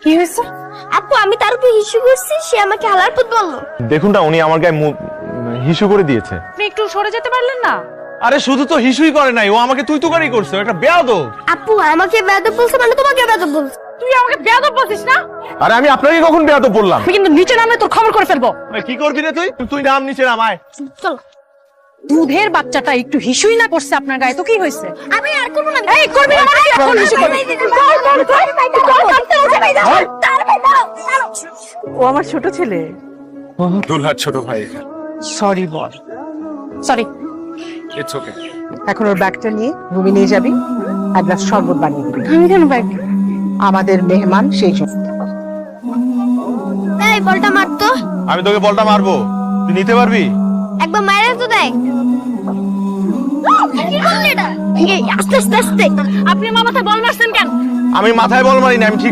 কি হয়েছে? আপু আমি তার উপর ইস্যু করছি, সে আমাকে হালার পুত বললো। দেখুন না, উনি আমার গায়ে হিসু করে দিয়েছে। আপনি একটু সরে যেতে পারলেন না? আরে শুধু তো হিসুই করে নাই, ও আমাকে তুই তুকারি করছে, একটা বেয়াদব। আপু আমাকে বেয়াদব বলছে মানে তোমাকে বেয়াদব বলছে। তুই আমাকে বেয়াদব বলছিস না? আরে আমি আপনাকে কখন বেয়াদব বললাম? আমি কিন্তু নিচে নামে তোর খবর করে ফেলবো। কি করবি রে তুই? তুই নাম নিচে নামায়। চলো। দুধের বাচ্চাটা একটু হিসুই না করছে আপনার গায়ে, তো কি হয়েছে? আমি আর করব না। এই করবি না মানে এখন হিসু করবি। ও আমার ছোট ছেলে। দুলহার ছোট ভাই। Sorry ball. Sorry. It's okay. এখন ওর ব্যাগটা নিয়ে রুমে নিয়ে যাবি, এক গ্লাস শরবত বানিয়ে দিবি। আমি কেন ব্যাগ? আমাদের মেহমান সেই জন্য। এই বলটা মারতো। আমি তোকে বলটা মারবো, তুই নিতে পারবি? একবার মাইরা তো দেখ। কি করলি এটা? এই আস্তে আস্তে আস্তে। আপনি আমার মাথায় বল মারছেন কেন? আমি মাথায় বল মারি না, আমি ঠিক